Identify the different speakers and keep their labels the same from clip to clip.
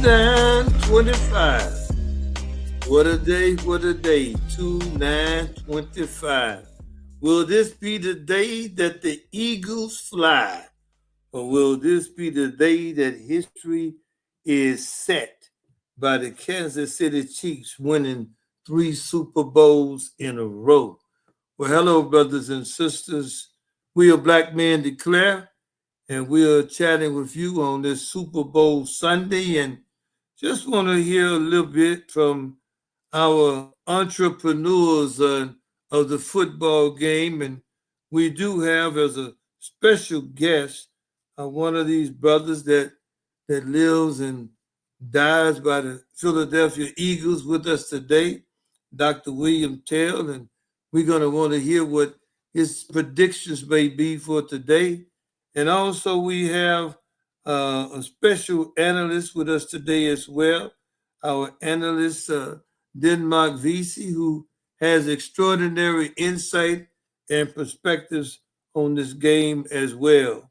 Speaker 1: 2925. What a day, what a day. 2925. Will this be the day that the Eagles fly? Or will this be the day that history is set by the Kansas City Chiefs winning 3 Super Bowls in a row? Well, hello, brothers and sisters. We are Black Men Declare, and we are chatting with you on this Super Bowl Sunday. And just want to hear a little bit from our entrepreneurs of the football game. And we do have as a special guest one of these brothers that lives and dies by the Philadelphia Eagles with us today, Dr. William Tell. And we're going to want to hear what his predictions may be for today. And also, we have a special analyst with us today as well, our analyst, Denmark Vesey, who has extraordinary insight and perspectives on this game as well.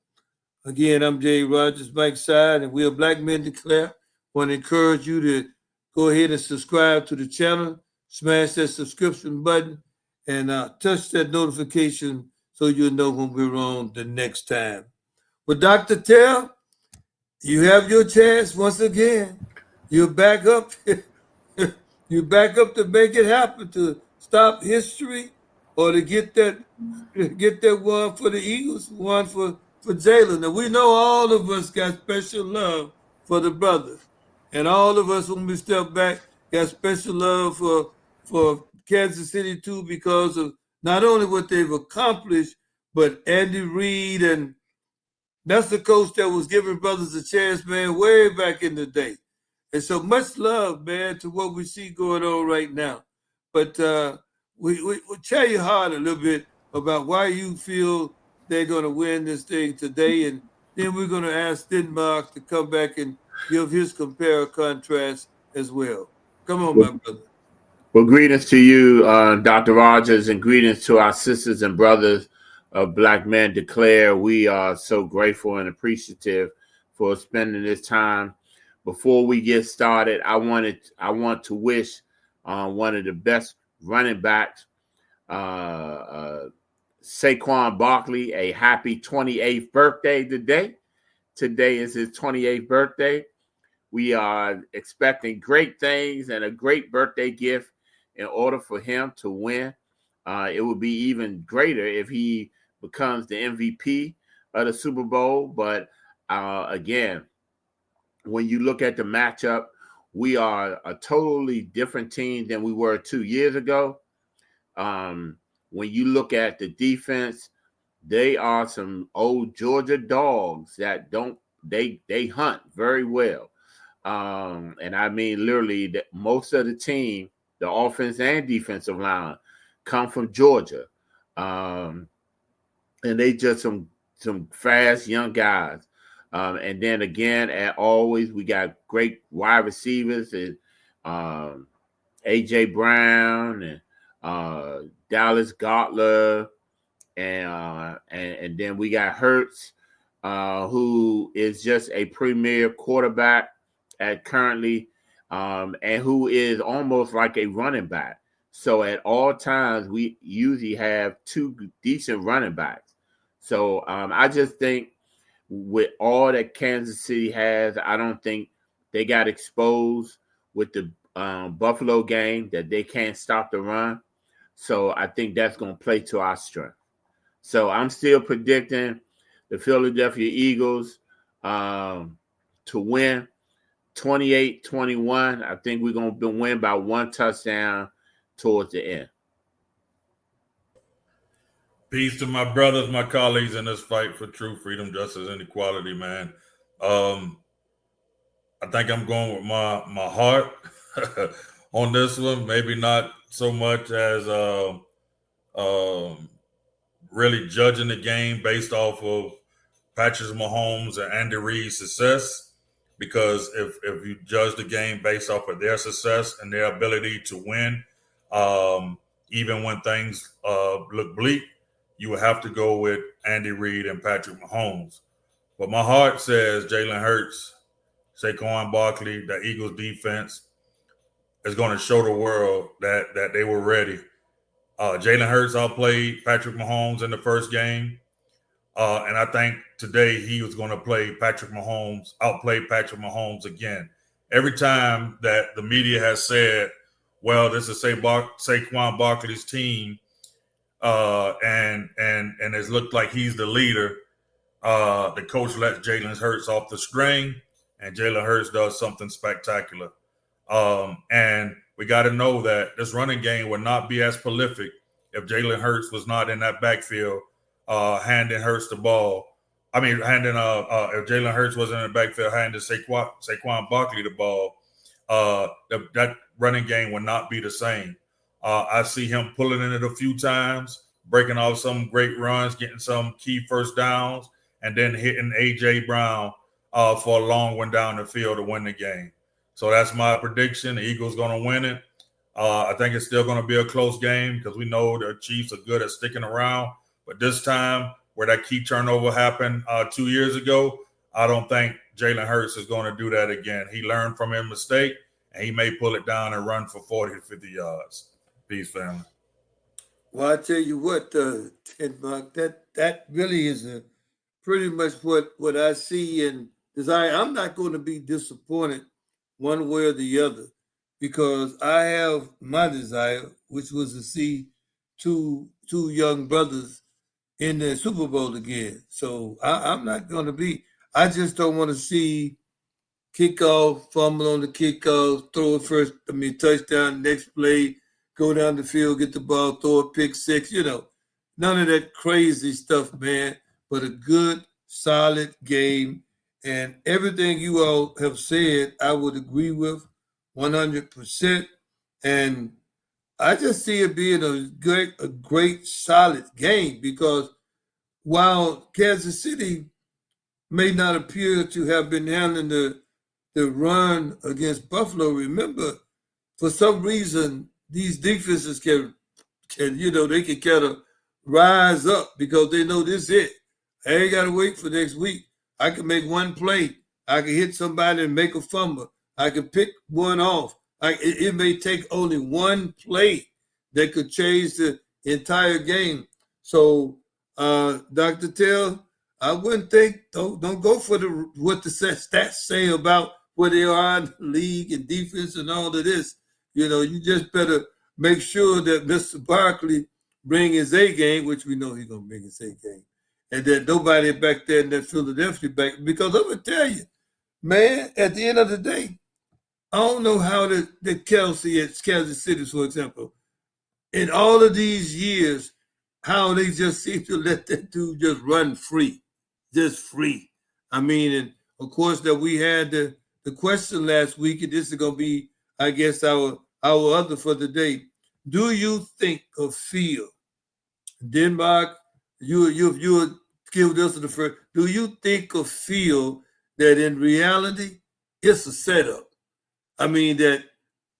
Speaker 1: Again, I'm Jay Rogers, Mike Side, and we are Black Men Declare. Want to encourage you to go ahead and subscribe to the channel, smash that subscription button, and touch that notification so you'll know when we're on the next time. With Dr. Tell, you have your chance once again. You're back up. You're back up to make it happen, to stop history, or to get that one for the Eagles, one for Jalen. Now we know all of us got special love for the brothers, and all of us when we step back got special love for Kansas City too, because of not only what they've accomplished, but Andy Reid, and that's the coach that was giving brothers a chance, man, way back in the day. And so much love, man, to what we see going on right now. But we'll tell you hard a little bit about why you feel they're going to win this thing today. And then we're going to ask Denmark to come back and give his compare and contrast as well. Come on, my brother.
Speaker 2: Well, greetings to you, Dr. Rogers, and greetings to our sisters and brothers of Black Men Declare. We are so grateful and appreciative for spending this time. Before we get started, I want to wish one of the best running backs, Saquon Barkley, a happy 28th birthday today. Today is his 28th birthday. We are expecting great things and a great birthday gift in order for him to win. It would be even greater if he becomes the MVP of the Super Bowl. But again, when you look at the matchup, we are a totally different team than we were 2 years ago. When you look at the defense, they are some old Georgia dogs that they hunt very well. And I mean, literally, most of the team, the offense and defensive line, come from Georgia. And they just some fast young guys. And then again, as always, we got great wide receivers and A.J. Brown and Dallas Goedert, and then we got Hurts, who is just a premier quarterback at currently, and who is almost like a running back. So at all times, we usually have two decent running backs. So I just think with all that Kansas City has, I don't think they got exposed with the Buffalo game that they can't stop the run. So I think that's going to play to our strength. So I'm still predicting the Philadelphia Eagles to win 28-21. I think we're going to win by one touchdown towards the end.
Speaker 3: Peace to my brothers, my colleagues in this fight for truth, freedom, justice, and equality, man. I think I'm going with my heart on this one. Maybe not so much as really judging the game based off of Patrick Mahomes and Andy Reid's success. Because if you judge the game based off of their success and their ability to win, even when things look bleak, you would have to go with Andy Reid and Patrick Mahomes. But my heart says Jalen Hurts Saquon Barkley, the Eagles defense is going to show the world that they were ready. Jalen Hurts outplayed Patrick Mahomes in the first game. And I think today he was going to outplay Patrick Mahomes again. Every time that the media has said, well, this is Saquon Barkley's team, and it's looked like he's the leader, the coach lets Jalen Hurts off the string, and Jalen Hurts does something spectacular. And we got to know that this running game would not be as prolific if Jalen Hurts was not in that backfield, handing Hurts the ball. I mean, if Jalen Hurts wasn't in the backfield, handing Saquon Barkley the ball, that running game would not be the same. I see him pulling in it a few times, breaking off some great runs, getting some key first downs, and then hitting A.J. Brown for a long one down the field to win the game. So that's my prediction. The Eagles going to win it. I think it's still going to be a close game because we know the Chiefs are good at sticking around. But this time, where that key turnover happened 2 years ago, I don't think Jalen Hurts is going to do that again. He learned from his mistake, and he may pull it down and run for 40 to 50 yards. Peace, family.
Speaker 1: Well, I tell you what, Ted Mark, that really is pretty much what I see and desire. I'm not going to be disappointed one way or the other because I have my desire, which was to see two young brothers in the Super Bowl again. So I'm not going to be. I just don't want to see kickoff, fumble on the kickoff, throw it first. Touchdown, next play, go down the field, get the ball, throw a pick six. None of that crazy stuff, man. But a good, solid game, and everything you all have said, I would agree with 100%. And I just see it being a great, solid game because while Kansas City may not appear to have been handling the run against Buffalo, remember, for some reason, these defenses can they can kind of rise up because they know this is it. I ain't got to wait for next week. I can make one play. I can hit somebody and make a fumble. I can pick one off. It may take only one play that could change the entire game. So, Dr. Tell, I wouldn't think don't go for what the stats say about where they are in the league and defense and all of this. You just better make sure that Mr. Barkley bring his A game, which we know he's gonna bring his A game, and that nobody back there in that Philadelphia back. Because I'm gonna tell you, man, at the end of the day, I don't know how the Kelsey at Kansas City, for example, in all of these years, how they just seem to let that dude just run free, just free. I mean, and of course that we had the question last week, and this is gonna be, I guess, our other for the day. Do you think or feel, Denmark, you would give this to the first, do you think or feel that in reality it's a setup? I mean, that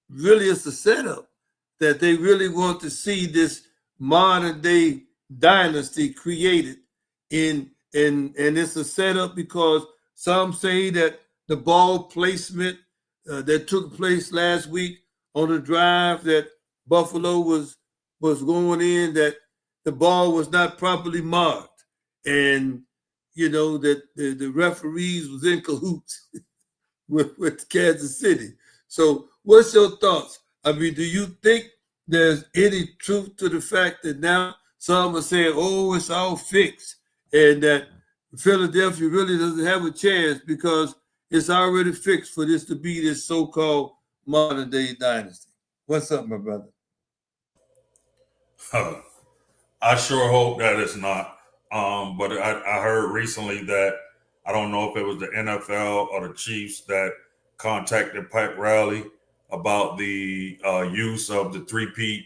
Speaker 1: really it's a setup, that they really want to see this modern day dynasty created and it's a setup because some say that the ball placement that took place last week on the drive that Buffalo was going in, that the ball was not properly marked, and that the referees was in cahoots with Kansas City. So, what's your thoughts? I mean, do you think there's any truth to the fact that now some are saying, "Oh, it's all fixed," and that Philadelphia really doesn't have a chance because it's already fixed for this to be this so-called modern day dynasty? What's up, my brother?
Speaker 3: I sure hope that it's not. But I heard recently that I don't know if it was the NFL or the Chiefs that contacted Pat Riley about the use of the three-peat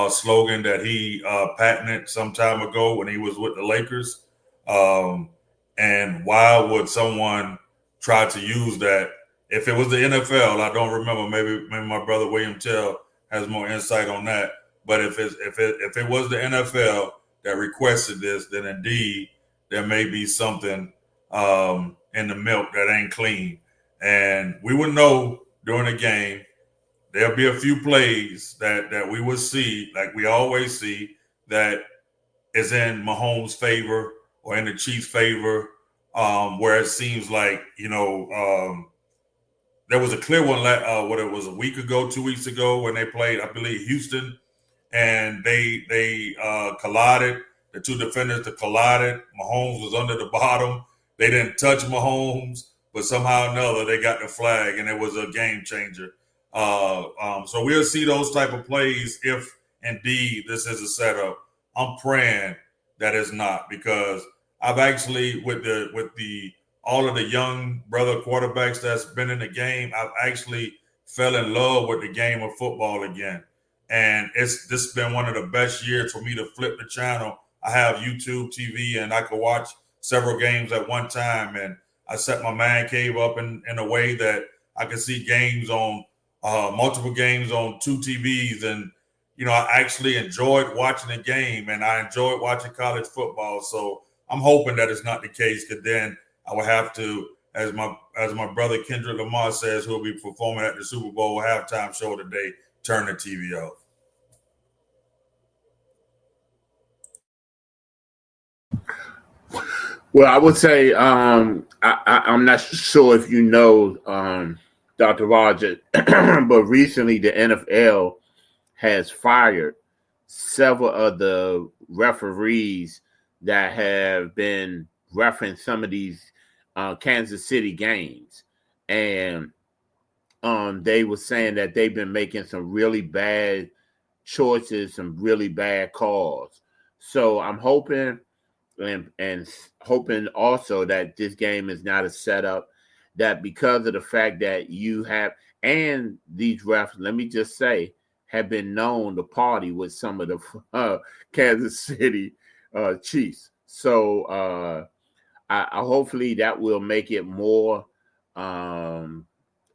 Speaker 3: slogan that he patented some time ago when he was with the Lakers. And why would someone try to use that? If it was the NFL, I don't remember. Maybe my brother William Tell has more insight on that. But if it was the NFL that requested this, then indeed there may be something in the milk that ain't clean. And we would know during the game, there'll be a few plays that we would see, like we always see, that is in Mahomes' favor or in the Chiefs' favor, where it seems like, there was a clear one, what it was, a week ago, 2 weeks ago, when they played, I believe, Houston, and they collided. The two defenders that collided. Mahomes was under the bottom. They didn't touch Mahomes, but somehow or another they got the flag, and it was a game changer. So we'll see those type of plays if indeed this is a setup. I'm praying that it's not, because I've actually, with the all of the young brother quarterbacks that's been in the game, I've actually fell in love with the game of football again. And this has been one of the best years for me to flip the channel. I have YouTube TV, and I can watch several games at one time. And I set my man cave up in a way that I can see games on multiple games on two TVs. And, I actually enjoyed watching the game, and I enjoyed watching college football. So I'm hoping that it's not the case, because then I would have to, as my brother Kendrick Lamar says, who will be performing at the Super Bowl halftime show today, turn the TV off.
Speaker 2: Well, I would say I'm not sure if you know, Dr. Roger, but recently the NFL has fired several of the referees that have been referencing some of these Kansas City games, and they were saying that they've been making some really bad choices, some really bad calls. So I'm hoping and hoping also that this game is not a setup, that because of the fact that you have, and these refs, let me just say, have been known to party with some of the Kansas City Chiefs. So I hopefully that will make it more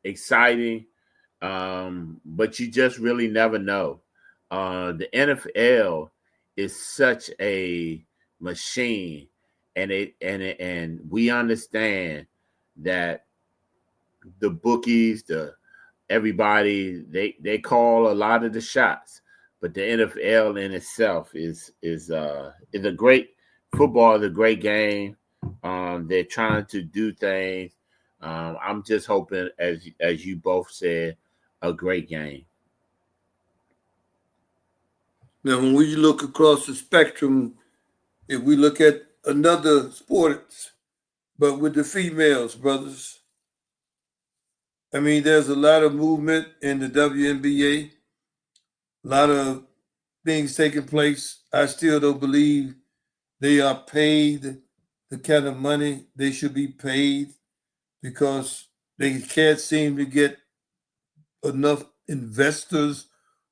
Speaker 2: exciting. But you just really never know. The NFL is such a machine, and we understand that the bookies, everybody, they call a lot of the shots, but the NFL in itself is a great football, is a great game. They're trying to do things. I'm just hoping, as you both said, a great game.
Speaker 1: Now, when we look across the spectrum, if we look at another sport, but with the females, brothers, I mean, there's a lot of movement in the WNBA, a lot of things taking place. I still don't believe they are paid the kind of money they should be paid, because they can't seem to get enough investors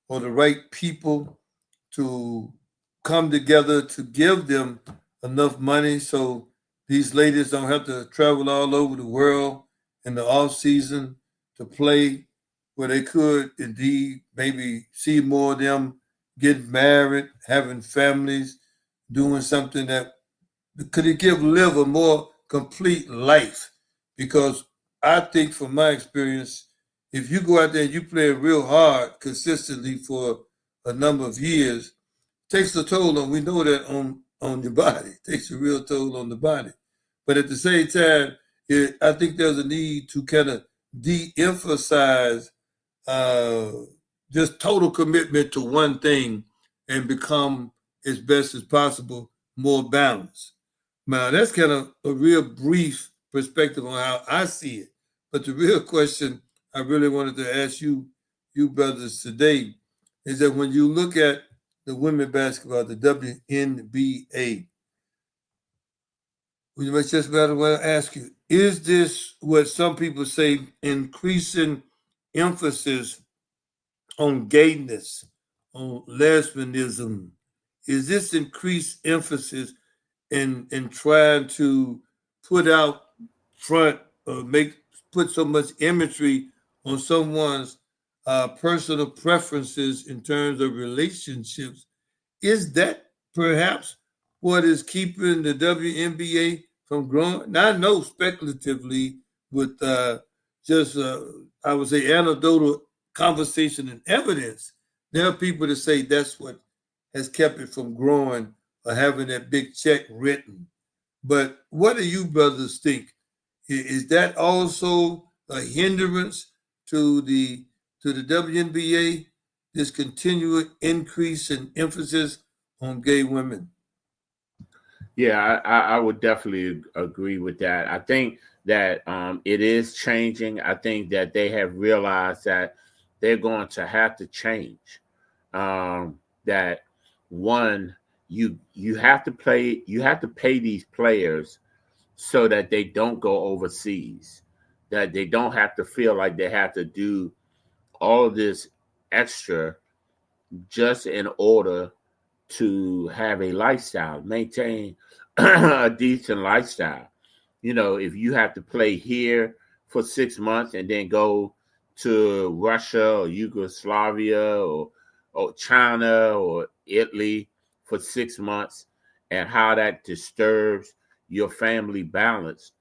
Speaker 1: or the right people to come together to give them enough money so these ladies don't have to travel all over the world in the off season to play, where they could indeed maybe see more of them getting married, having families, doing something that could it live a more complete life. Because I think from my experience, if you go out there and you play real hard consistently for a number of years, takes a toll on, we know that, on your body. It takes a real toll on the body. But at the same time, I think there's a need to kind of de-emphasize uh, just total commitment to one thing and become, as best as possible, more balanced. Now, that's kind of a real brief perspective on how I see it. But the real question I really wanted to ask you brothers today, is that when you look at the women basketball, the WNBA, we just better want to ask you, is this what some people say increasing emphasis on gayness, on lesbianism? Is this increased emphasis in trying to put out front or put so much imagery on someone's personal preferences in terms of relationships? Is that perhaps what is keeping the WNBA from growing? Now, I know speculatively with just I would say anecdotal conversation and evidence. There are people that say that's what has kept it from growing or having that big check written. But what do you brothers think? Is that also a hindrance to the WNBA? This continual increase in emphasis on gay women.
Speaker 2: Yeah, I would definitely agree with that. I think that it is changing. I think that they have realized that they're going to have to change. That one, you have to play, you have to pay these players so that they don't go overseas, that they don't have to feel like they have to do all of this extra just in order to have a lifestyle, maintain a decent lifestyle. You know, if you have to play here for 6 months and then go to Russia or Yugoslavia or China or Italy for 6 months, and how that disturbs your family balance,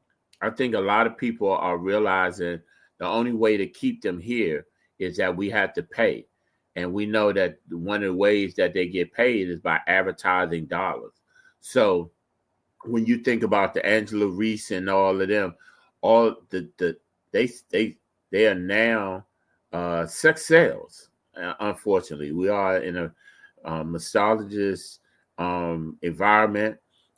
Speaker 2: I think a lot of people are realizing the only way to keep them here is that we have to pay. And we know that one of the ways that they get paid is by advertising dollars. So when you think about the Angela Reese and all of them, all they they they are now sex sales. Unfortunately, we are in a misogynist environment,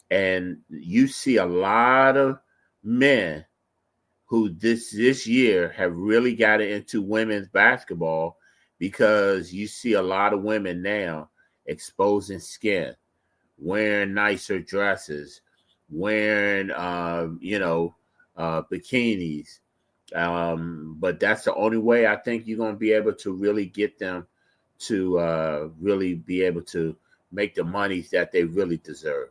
Speaker 2: and you see a lot of men who this year have really gotten into women's basketball because you see a lot of women now exposing skin, wearing nicer dresses, wearing bikinis. But that's the only way I think you're going to be able to really get them to really be able to make the money that they really deserve.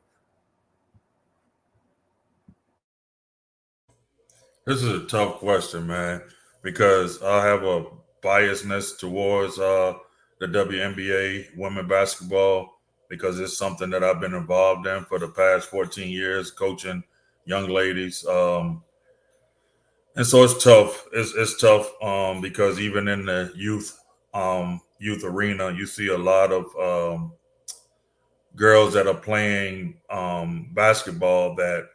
Speaker 3: This is a tough question, man, because I have a biasness towards the WNBA women basketball because it's something that I've been involved in for the past 14 years, coaching young ladies. And so it's tough. It's tough because even in the youth arena, you see a lot of girls that are playing basketball that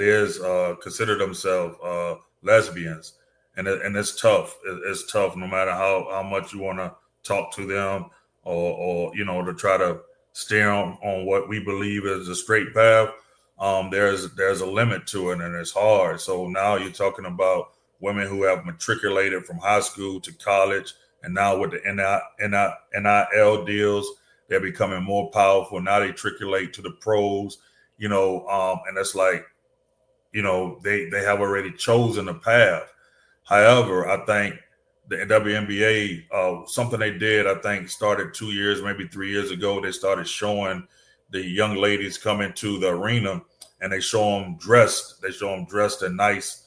Speaker 3: is consider themselves lesbians, and it's tough. It's tough no matter how much you want to talk to them or to try to steer on what we believe is a straight path. There's a limit to it, and it's hard. So now you're talking about women who have matriculated from high school to college, and now with the NIL deals, they're becoming more powerful. Now they triculate to the pros, and it's like, they have already chosen a path. However, I think the WNBA, something they did, I think started 2 years, maybe 3 years ago, they started showing the young ladies come into the arena and they show them dressed. They show them dressed in nice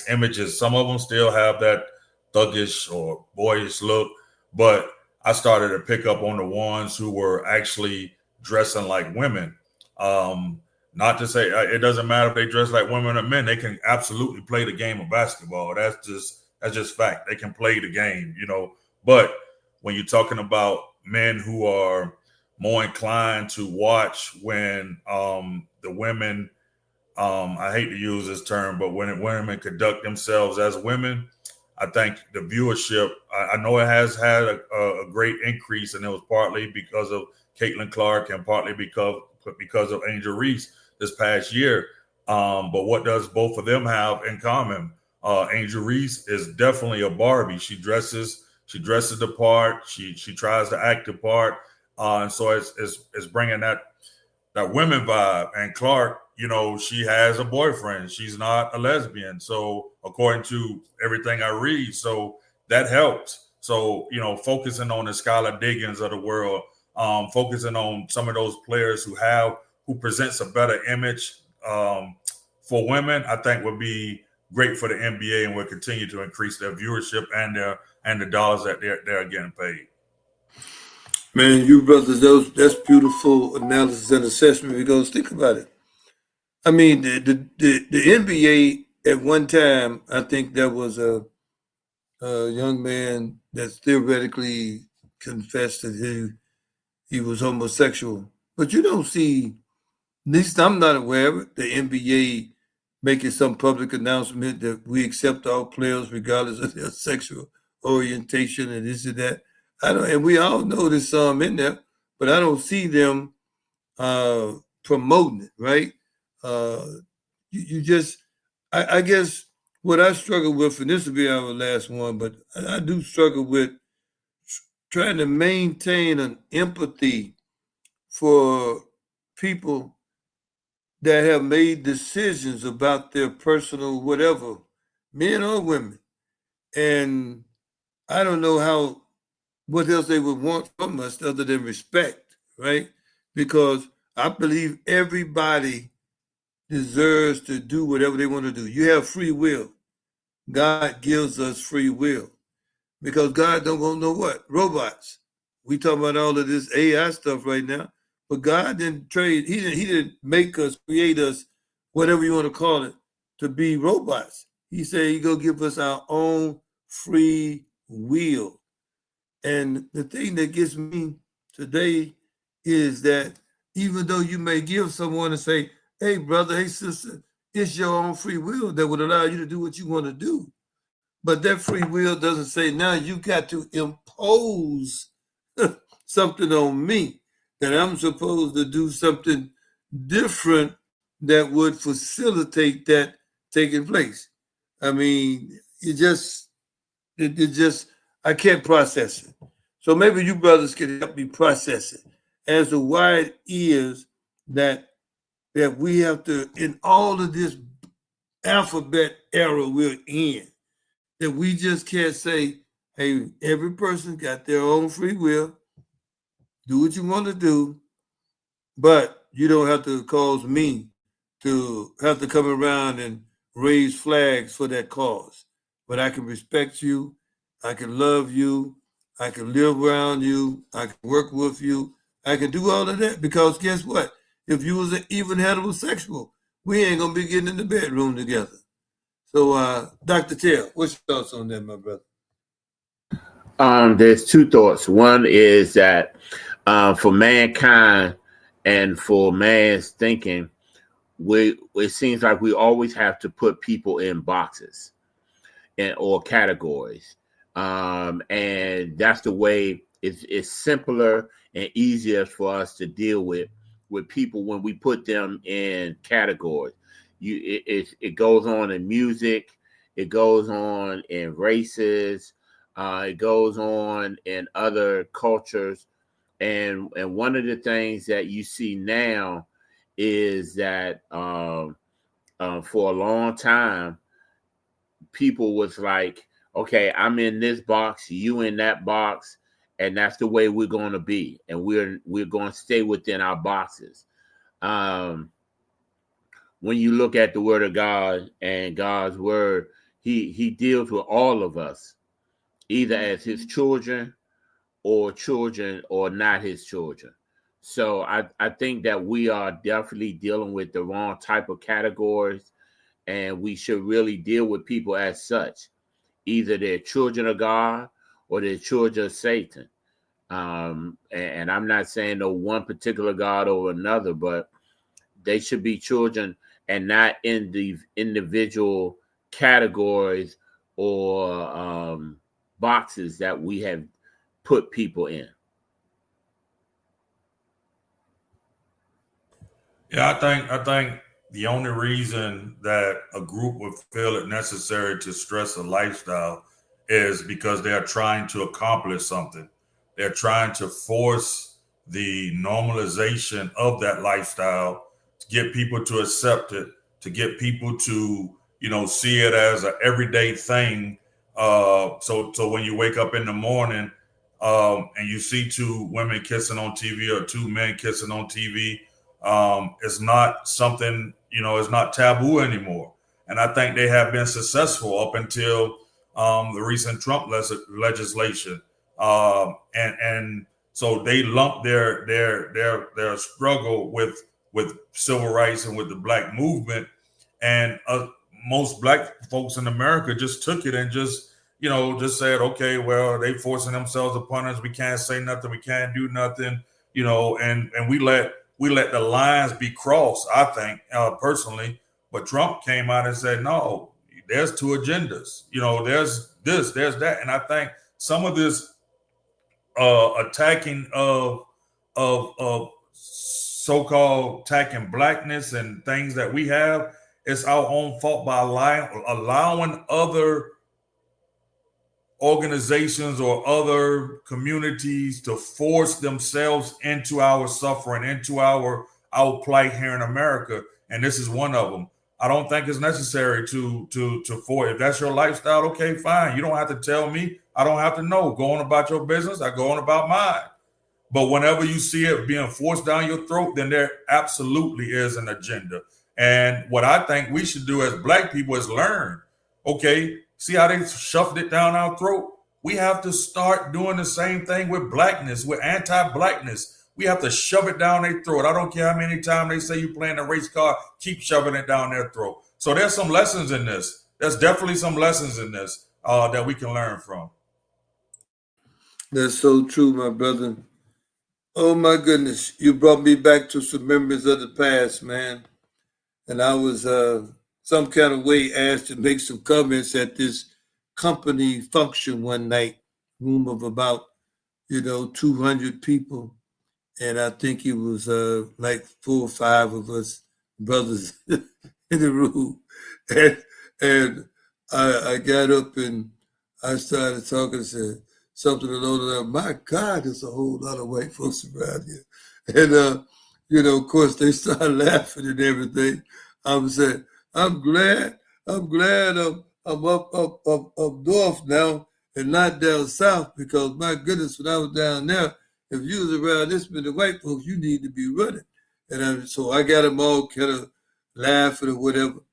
Speaker 3: images. Some of them still have that thuggish or boyish look, but I started to pick up on the ones who were actually dressing like women. Not to say it doesn't matter if they dress like women or men; they can absolutely play the game of basketball. That's just fact. They can play the game. But when you're talking about men who are more inclined to watch when the women, I hate to use this term, but when women conduct themselves as women, I think the viewership, I know it has had a great increase, and it was partly because of Caitlin Clark and partly because of Angel Reese this past year. But what does both of them have in common? Angel Reese is definitely a Barbie. She dresses the part. She tries to act the part, and so it's bringing that women vibe. And Clark, she has a boyfriend. She's not a lesbian. So according to everything I read, so that helps. So, focusing on the Skylar Diggins of the world, focusing on some of those players who presents a better image for women, I think would be great for the NBA and will continue to increase their viewership and the dollars that they're getting paid.
Speaker 1: Man, you brothers, that's beautiful analysis and assessment because think about it. I mean, the NBA at one time, I think there was young man that's theoretically confessed that he was homosexual. But you don't see, at least I'm not aware of it, the NBA making some public announcement that we accept all players regardless of their sexual orientation and this and that. I don't, and we all know there's some in there, but I don't see them uh, promoting it, right? Uh, you just, I guess what I struggle with, and this will be our last one, but I do struggle with trying to maintain an empathy for people that have made decisions about their personal whatever, men or women. And I don't know how, what else they would want from us other than respect, right? Because I believe everybody deserves to do whatever they want to do. You have free will. God gives us free will because God don't want no what? Robots. We talking about all of this AI stuff right now, but God didn't trade. He didn't make us, create us, whatever you want to call it, to be robots. He said he gonna give us our own free will. And the thing that gets me today is that even though you may give someone and say, hey, brother, hey, sister, it's your own free will that would allow you to do what you want to do. But that free will doesn't say now you got to impose something on me that I'm supposed to do something different that would facilitate that taking place. I mean, it just, I can't process it. So maybe you brothers can help me process it as to why it is that we have to, in all of this alphabet era we're in, that we just can't say, hey, every person got their own free will, do what you want to do, but you don't have to cause me to have to come around and raise flags for that cause. But I can respect you, I can love you, I can live around you, I can work with you, I can do all of that because guess what? If you was even heterosexual, we ain't gonna be getting in the bedroom together. So, Dr. Taylor, what's your thoughts on that, my brother?
Speaker 2: There's two thoughts. One is that for mankind and for man's thinking, it seems like we always have to put people in boxes or categories, and that's the way it's simpler and easier for us to deal with people when we put them in categories. It goes on in music, it goes on in races, it goes on in other cultures, and one of the things that you see now is that for a long time people was like, okay, I'm in this box, you in that box, and that's the way we're going to be, and we're going to stay within our boxes. Um, when you look at the Word of God and God's Word, He deals with all of us, either as His children or not His children. So I think that we are definitely dealing with the wrong type of categories, and we should really deal with people as such. Either they're children of God or they're children of Satan. And I'm not saying no one particular God over another, but they should be children and not in the individual categories or boxes that we have put people in.
Speaker 3: Yeah, I think the only reason that a group would feel it necessary to stress a lifestyle is because they are trying to accomplish something. They're trying to force the normalization of that lifestyle to get people to accept it, to get people to, see it as an everyday thing. So when you wake up in the morning and you see two women kissing on TV or two men kissing on TV, it's not something, it's not taboo anymore. And I think they have been successful up until the recent Trump legislation. And so they lump their struggle with civil rights and with the black movement. And most black folks in America just took it and just just said, okay, well, they forcing themselves upon us. We can't say nothing. We can't do nothing, and we let the lines be crossed, I think, personally. But Trump came out and said, no, there's two agendas. There's this, there's that. And I think some of this attacking of so-called attacking blackness and things that we have, it's our own fault by allowing other organizations or other communities to force themselves into our suffering, into our plight here in America, and this is one of them. I don't think it's necessary to force. If that's your lifestyle, okay, fine. You don't have to tell me. I don't have to know. Go on about your business. I go on about mine. But whenever you see it being forced down your throat, then there absolutely is an agenda. And what I think we should do as Black people is learn. Okay, see how they shoved it down our throat? We have to start doing the same thing with blackness, with anti-blackness. We have to shove it down their throat. I don't care how many times they say you're playing a race car, keep shoving it down their throat. So there's some lessons in this. There's definitely some lessons in this that we can learn from.
Speaker 1: That's so true, my brother. Oh my goodness, you brought me back to some memories of the past, man. And I was some kind of way asked to make some comments at this company function one night, room of about 200 people, and I think it was like 4 or 5 of us brothers in the room, and I got up and I started talking and said something along the line. My God, there's a whole lot of white folks around here, and of course they started laughing and everything. I was saying, I'm glad I'm up north now and not down south, because my goodness, when I was down there, if you was around this many white folks, you need to be running. And so I got them all kind of laughing or whatever.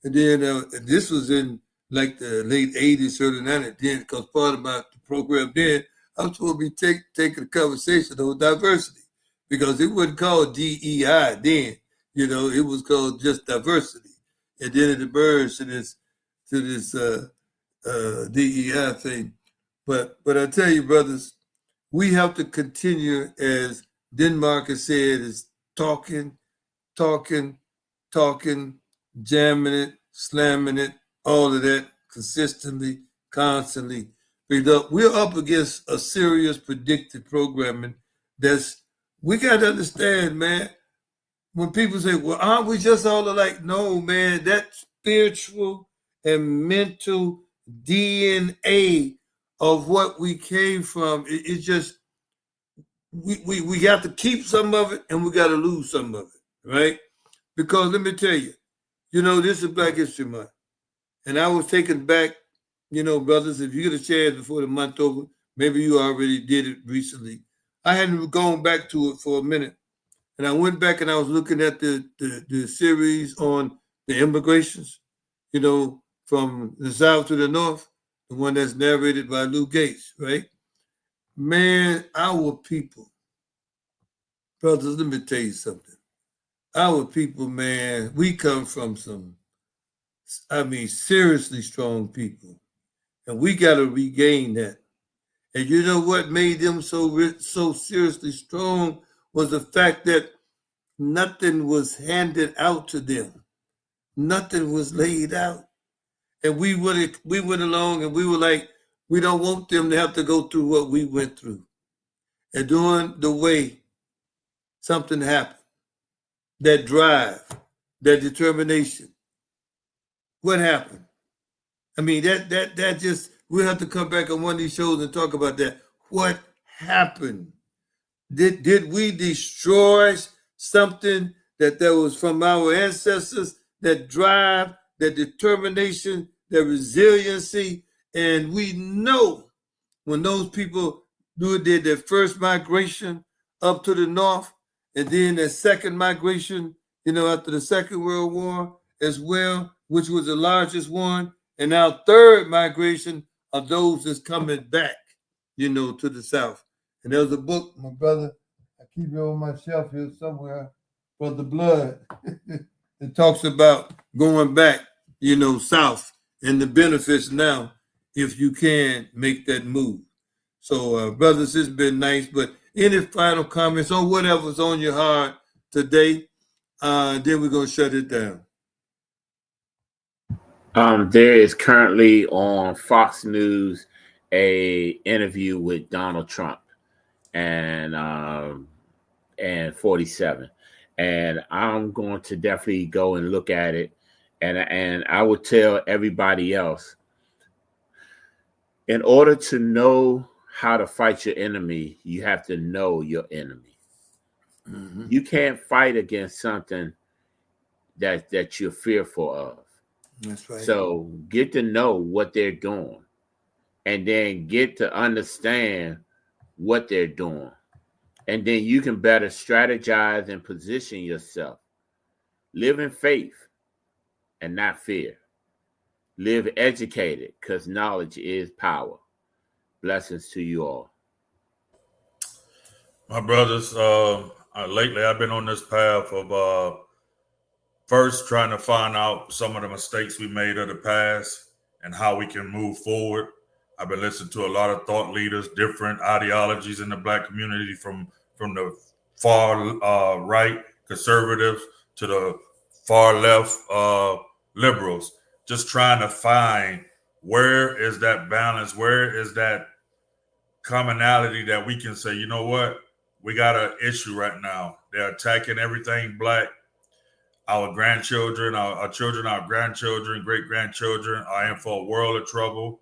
Speaker 1: And then and this was in like the late 80s, early 90s, then, because part of my program then, I was supposed to be taking a conversation on diversity, because it wasn't called DEI then. It was called just diversity. And then it emerged to this DEI thing. But I tell you, brothers, we have to continue, as Denmark has said, is talking, jamming it, slamming it, all of that consistently, constantly. We're up against a serious predictive programming we got to understand, man. When people say, well, aren't we just all alike? No, man, that spiritual and mental DNA of what we came from, it's just, we got to keep some of it and we got to lose some of it, right? Because let me tell you, this is Black History Month. And I was taken back, brothers, if you get a chance before the month over, maybe you already did it recently. I hadn't gone back to it for a minute. And I went back and I was looking at the series on the immigrations, from the South to the North, the one that's narrated by Lou Gates, right? Man, our people, brothers, let me tell you something. Our people, man, we come from seriously strong people. And we got to regain that. And you know what made them so seriously strong was the fact that nothing was handed out to them. Nothing was laid out. And we went along and we were like, we don't want them to have to go through what we went through. And during the way, something happened. That drive, that determination. What happened? That just, we'll have to come back on one of these shows and talk about that. What happened? Did we destroy something that was from our ancestors, that drive, that determination, that resiliency? And we know when those people did their first migration up to the north, and then their second migration, after the Second World War as well, which was the largest one, and now third migration of those that's coming back, to the South. And there's a book, my brother, I keep it on my shelf here somewhere, for the blood. It talks about going back, South, and the benefits now. if you can make that move. So, brothers, it's been nice. But any final comments on whatever's on your heart today? Then we're gonna shut it down.
Speaker 2: There is currently on Fox News a interview with Donald Trump and 47, and I'm going to definitely go and look at it, and I would tell everybody else, in order to know how to fight your enemy, you have to know your enemy.
Speaker 1: Mm-hmm.
Speaker 2: You can't fight against something that you're fearful of.
Speaker 1: That's right.
Speaker 2: So get to know what they're doing, and then get to understand what they're doing. And then you can better strategize and position yourself. Live in faith and not fear. Live educated because knowledge is power. Blessings to you all.
Speaker 3: My brothers, lately I've been on this path of first trying to find out some of the mistakes we made of the past and how we can move forward. I've been listening to a lot of thought leaders, different ideologies in the Black community, from the far right conservatives to the far left liberals, just trying to find where is that balance, where is that commonality that we can say, you know what, we got an issue right now. They're attacking everything Black. Our grandchildren, our children, our grandchildren, great grandchildren are in for a world of trouble.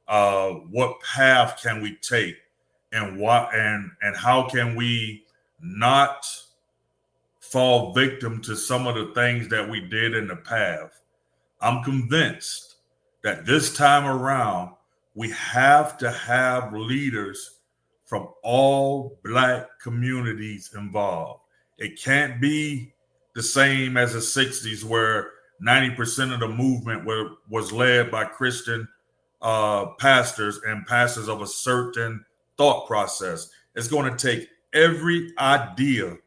Speaker 3: What path can we take, and how can we not fall victim to some of the things that we did in the past? I'm convinced that this time around we have to have leaders from all Black communities involved. It can't be the same as the 60s, where 90% of the movement was led by Christian pastors and pastors of a certain thought process. It's going to take every idea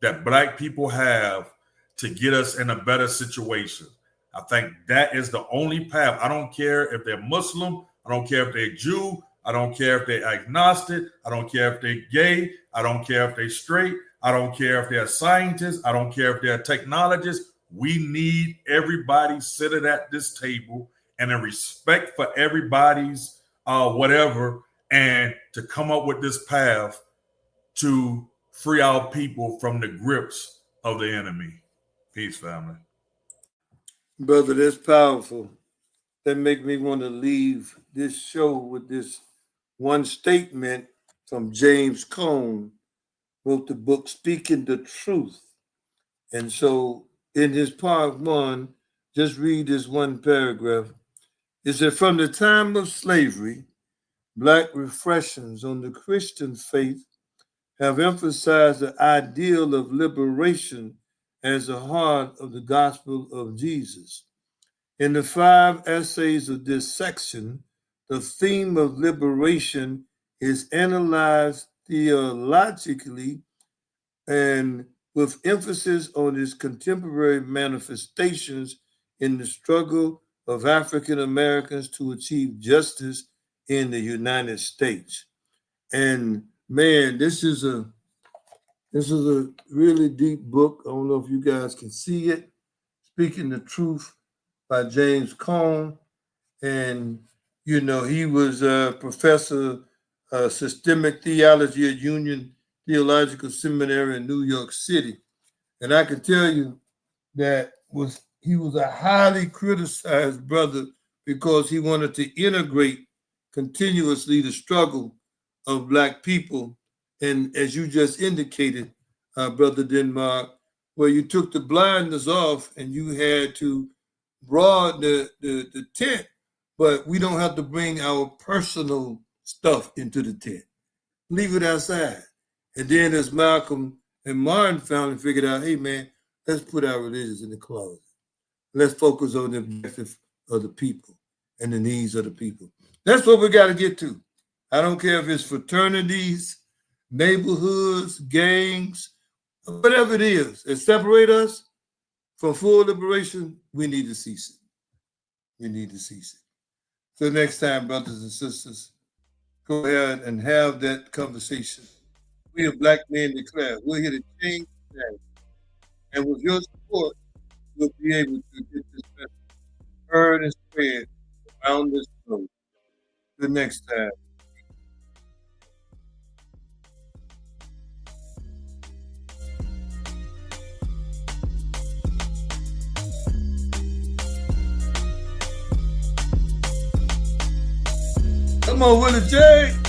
Speaker 3: that Black people have to get us in a better situation. I think that is the only path. I don't care if they're Muslim. I don't care if they're Jew. I don't care if they're agnostic. I don't care if they're gay. I don't care if they're straight. I don't care if they're scientists. I don't care if they're technologists. We need everybody seated at this table and a respect for everybody's whatever, and to come up with this path to free our people from the grips of the enemy. Peace, family.
Speaker 1: Brother, that's powerful. That make me want to leave this show with this one statement from James Cone, wrote the book Speaking the Truth. And so in his part one, just read this one paragraph. It said, from the time of slavery, Black reflections on the Christian faith have emphasized the ideal of liberation as the heart of the gospel of Jesus. In the 5 essays of this section, the theme of liberation is analyzed theologically and with emphasis on its contemporary manifestations in the struggle of African Americans to achieve justice in the United States. And man, this is a really deep book. I don't know if you guys can see it. Speaking the Truth by James Cone. And, he was a professor of systemic theology at Union Theological Seminary in New York City. And I can tell you that he was a highly criticized brother because he wanted to integrate continuously the struggle of Black people. And as you just indicated, Brother Denmark, where you took the blinders off and you had to broaden the tent, but we don't have to bring our personal stuff into the tent. Leave it outside. And then as Malcolm and Martin finally figured out, hey man, let's put our religions in the closet. Let's focus on the objective of the people and the needs of the people. That's what we got to get to. I don't care if it's fraternities, neighborhoods, gangs, whatever it is that separate us from full liberation, we need to cease it. We need to cease it. Till next time, brothers and sisters, go ahead and have that conversation. We are Black Men Declare. We're here to change things. And with your support, we'll be able to get this message heard and spread around this globe. Till next time. Come on, Willie J.